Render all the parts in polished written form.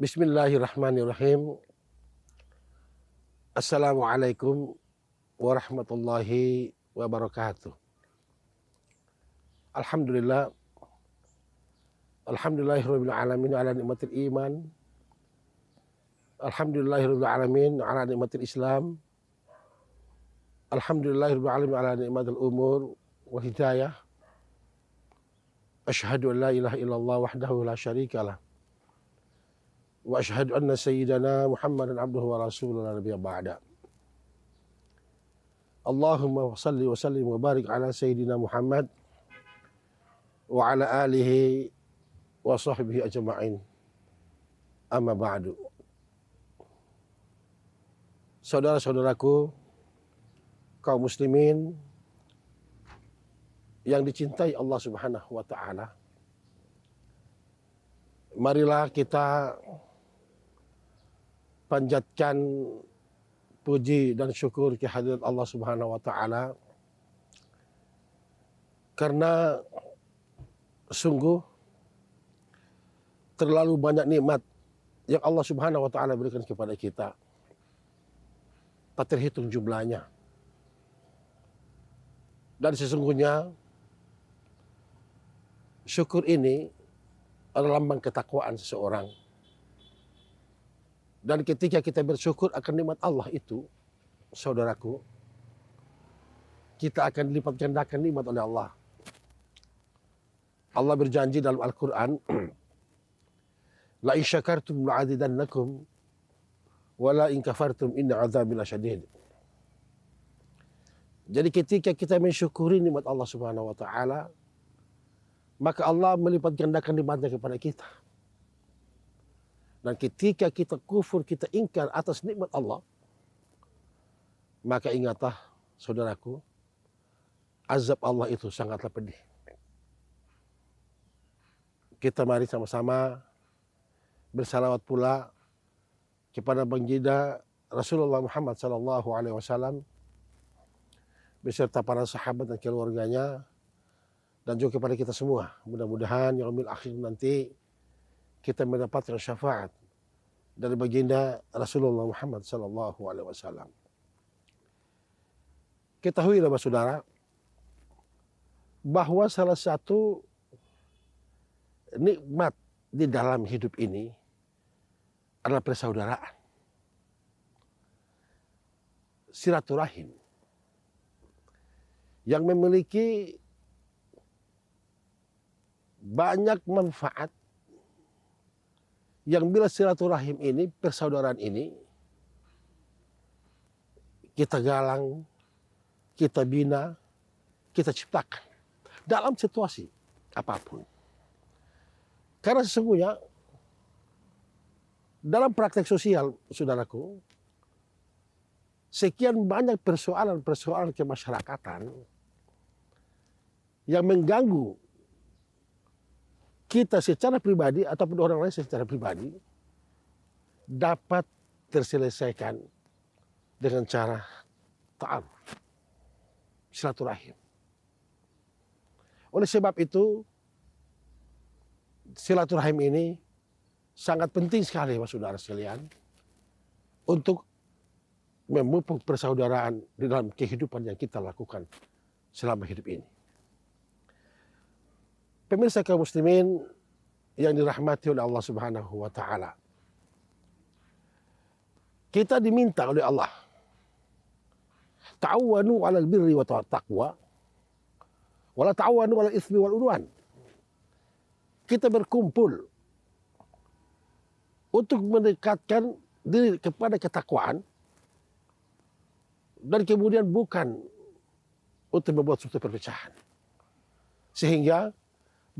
Bismillahirrahmanirrahim. Assalamualaikum warahmatullahi wabarakatuh. Alhamdulillah. Alhamdulillahirabbil alamin ala nikmatil iman. Alhamdulillahirabbil alamin ala nikmatil Islam. Alhamdulillahirabbil alamin ala nikmatil umur wa hidayah. Asyhadu an la ilaha illallah wahdahu la syarikalah. Wa asyhadu anna sayyidana Muhammadan abduhu wa rasuluhu la nabiyya ba'da. Allahumma shalli wa sallim wa barik ala sayyidina Muhammad wa ala alihi wa sahbihi ajma'in. Amma ba'du. Saudara-saudaraku kaum muslimin yang dicintai Allah Subhanahu wa taala, marilah kita panjatkan puji dan syukur kehadirat Allah Subhanahu wa taala, karena sungguh terlalu banyak nikmat yang Allah Subhanahu wa taala berikan kepada kita, tak terhitung jumlahnya. Dan sesungguhnya syukur ini adalah lambang ketakwaan seseorang. Dan ketika kita bersyukur akan nikmat Allah itu, saudaraku, kita akan dilipat gandakan nikmat oleh Allah. Allah berjanji dalam Al-Quran, la in syakartum la'azidannakum wa la in kafartum inna azabi lasyadid. Jadi ketika kita mensyukuri nikmat Allah Subhanahu wa taala, maka Allah melipat gandakan nikmatnya kepada kita. Dan ketika kita kufur, kita ingkar atas nikmat Allah, maka ingatlah saudaraku, azab Allah itu sangatlah pedih. Kita mari sama-sama bersalawat pula kepada baginda Rasulullah Muhammad SAW beserta para sahabat dan keluarganya, dan juga kepada kita semua. Mudah-mudahan yaumil akhir nanti kita mendapatkan syafaat dari baginda Rasulullah Muhammad SAW. Ketahui bapak saudara, bahwa salah satu nikmat di dalam hidup ini adalah persaudaraan, silaturahim, yang memiliki banyak manfaat, yang bila silaturahim ini, persaudaraan ini, kita galang, kita bina, kita ciptakan dalam situasi apapun. Karena sesungguhnya dalam praktek sosial, saudaraku, sekian banyak persoalan-persoalan kemasyarakatan yang mengganggu kita secara pribadi ataupun orang lain secara pribadi, dapat terselesaikan dengan cara ta'aruf, silaturahim. Oleh sebab itu, silaturahim ini sangat penting sekali, Bapak Saudara sekalian, untuk memupuk persaudaraan di dalam kehidupan yang kita lakukan selama hidup ini. Pemirsa kaum muslimin yang dirahmati oleh Allah Subhanahu wa taala, kita diminta oleh Allah, ta'awanu 'alal birri wa taqwa wa la ta'awanu 'alal itsmi wal 'udwan. Kita berkumpul untuk mendekatkan diri kepada ketakwaan, dan kemudian bukan untuk membuat suatu perpecahan. Sehingga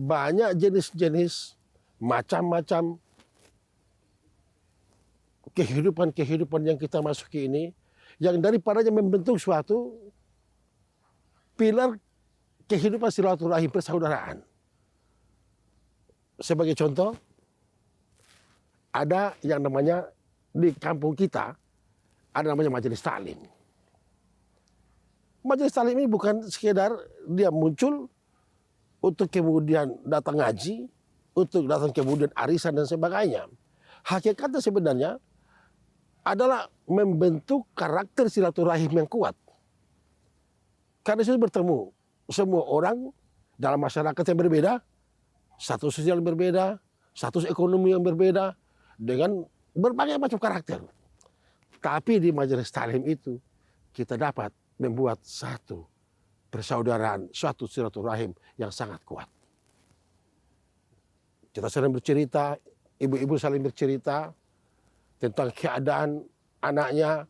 banyak jenis-jenis, macam-macam kehidupan yang kita masuki ini, yang daripadanya membentuk suatu pilar kehidupan silaturahim persaudaraan. Sebagai contoh, ada yang namanya di kampung kita, ada namanya majelis taklim. Majelis taklim ini bukan sekedar dia muncul untuk kemudian datang ngaji, untuk datang kemudian arisan dan sebagainya. Hakikatnya sebenarnya adalah membentuk karakter silaturahim yang kuat. Karena itu bertemu semua orang dalam masyarakat yang berbeda, status sosial yang berbeda, status ekonomi yang berbeda, dengan berbagai macam karakter. Tapi di majelis taklim itu kita dapat membuat satu persaudaraan, suatu silaturahim yang sangat kuat. Kita sering bercerita, ibu-ibu saling bercerita tentang keadaan anaknya,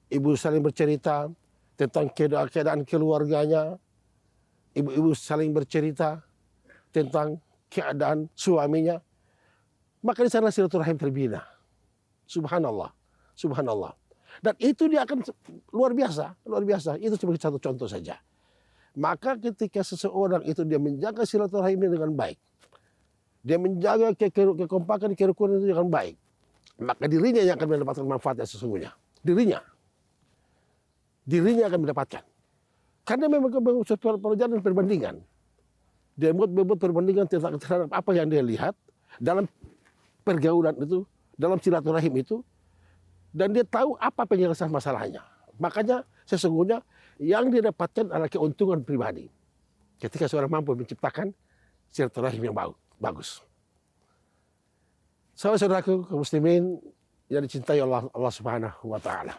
ibu saling bercerita tentang keadaan keluarganya, ibu-ibu saling bercerita tentang keadaan suaminya. Maka di sana silaturahim terbina. Subhanallah, subhanallah. Dan itu dia akan luar biasa, luar biasa. Itu sebagai satu contoh saja. Maka ketika seseorang itu dia menjaga silaturahimnya dengan baik, dia menjaga kekompakan, kerukunan itu dengan baik, maka dirinya yang akan mendapatkan manfaatnya sesungguhnya. Dirinya akan mendapatkan. Karena memang perjalanan perbandingan. Dia membuat perbandingan terhadap apa yang dia lihat dalam pergaulan itu, dalam silaturahim itu, dan dia tahu apa penyelesaian masalahnya. Makanya sesungguhnya yang dia dapatkan adalah keuntungan pribadi. Ketika seorang mampu menciptakan silaturahim yang bagus. Saudara-saudaraku kaum muslimin yang dicintai Allah Subhanahu wa taala.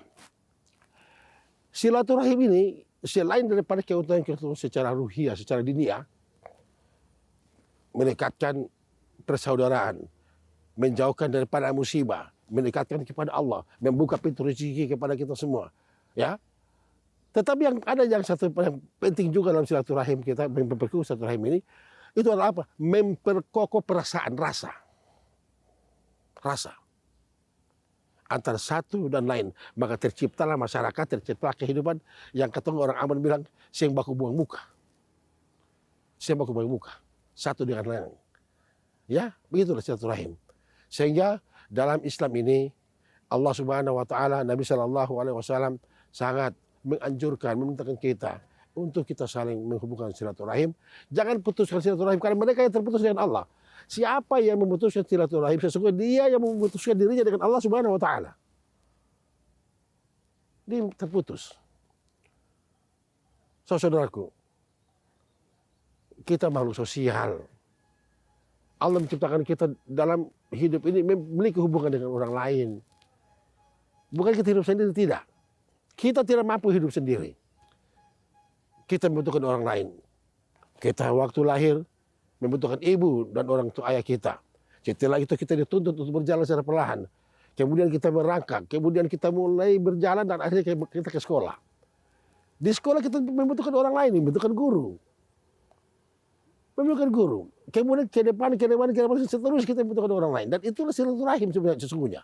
Silaturahim ini selain daripada keuntungan secara ruhiyah, secara diniyah, meningkatkan persaudaraan, menjauhkan daripada musibah, mendekatkan kepada Allah, membuka pintu rezeki kepada kita semua, ya. Tetapi yang satu yang penting juga dalam silaturahim kita, memperkuat silaturahim ini, itu adalah apa? Memperkokoh perasaan, rasa antara satu dan lain. Maka terciptalah masyarakat, terciptalah kehidupan yang ketemu orang aman bilang, sing baku buang muka. Satu dengan lain. Ya, begitulah silaturahim. Sehingga dalam Islam ini Allah Subhanahu wa taala, Nabi sallallahu alaihi wasallam sangat menganjurkan, memintakan kita untuk kita saling menghubungkan silaturahim. Jangan putuskan silaturahim karena mereka yang terputus dengan Allah. Siapa yang memutuskan silaturahim, sesungguhnya dia yang memutuskan dirinya dengan Allah Subhanahu wa taala. Dia terputus. Saudaraku, kita makhluk sosial. Allah menciptakan kita dalam hidup ini memiliki hubungan dengan orang lain. Bukan kita hidup sendiri, tidak. Kita tidak mampu hidup sendiri. Kita membutuhkan orang lain. Kita waktu lahir membutuhkan ibu dan orang tua ayah kita. Setelah itu kita dituntut untuk berjalan secara perlahan. Kemudian kita merangkak, kemudian kita mulai berjalan dan akhirnya kita ke sekolah. Di sekolah kita membutuhkan orang lain, membutuhkan guru. Kemudian ke depan seterusnya kita membutuhkan orang lain. Dan itulah silaturahim sesungguhnya.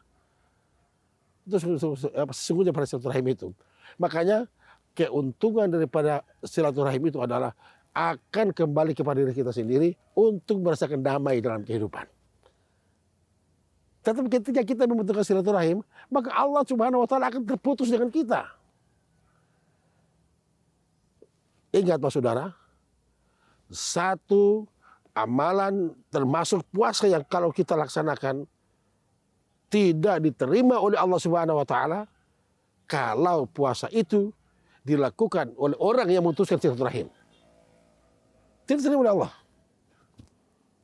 Itu sesungguhnya pada silaturahim itu. Makanya keuntungan daripada silaturahim itu adalah akan kembali kepada diri kita sendiri untuk merasakan damai dalam kehidupan. Tetapi ketika kita membutuhkan silaturahim, maka Allah Subhanahu wa taala akan terputus dengan kita. Ingat Pak Saudara, satu amalan termasuk puasa yang kalau kita laksanakan tidak diterima oleh Allah Subhanahu wa taala kalau puasa itu dilakukan oleh orang yang memutuskan silaturahim. Tidak diterima oleh Allah.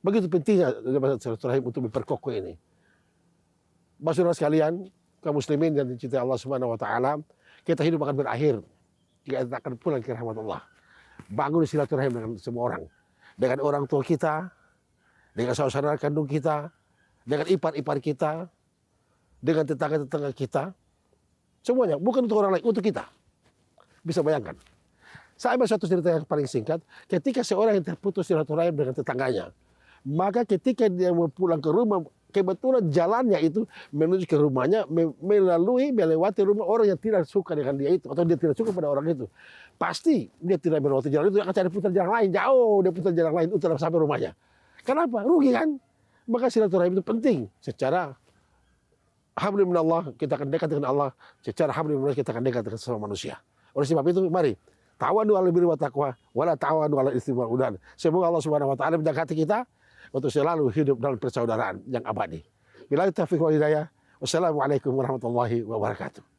Begitu pentingnya silaturahim untuk memperkokoh ini. Saudara sekalian, kaum muslimin yang dicintai Allah Subhanahu wa taala, kita hidup akan berakhir. Kita akan pulang ke rahmat Allah. Bangun silaturahim dengan semua orang. Dengan orang tua kita, dengan saudara kandung kita, dengan ipar-ipar kita, dengan tetangga-tetangga kita. Semuanya, bukan untuk orang lain, untuk kita. Bisa bayangkan. Saya ambil satu cerita yang paling singkat. Ketika seorang yang terputus silaturahim dengan tetangganya, maka ketika dia mau pulang ke rumah, kebetulan jalannya itu menuju ke rumahnya melewati rumah orang yang tidak suka dengan dia itu, atau dia tidak suka pada orang itu. Pasti dia tidak melewati jalan itu, dia akan cari putar jalan lain, jauh dia putar jalan lain untuk sampai rumahnya. Kenapa? Rugi kan? Maka silaturahim itu penting. Secara hablum minallah, kita akan dekat dengan Allah. Secara hablum minallah, kita akan dekat dengan sesama manusia. Oleh sebab itu, mari ta'awanu 'alal birri wat taqwa wa la ta'awanu 'alal itsmi wal 'udwan. Semoga Allah Subhanahu wa taala mendekati kita untuk selalu hidup dalam persaudaraan yang abadi. Billahi taufiq wal hidayah. Wassalamualaikum warahmatullahi wabarakatuh.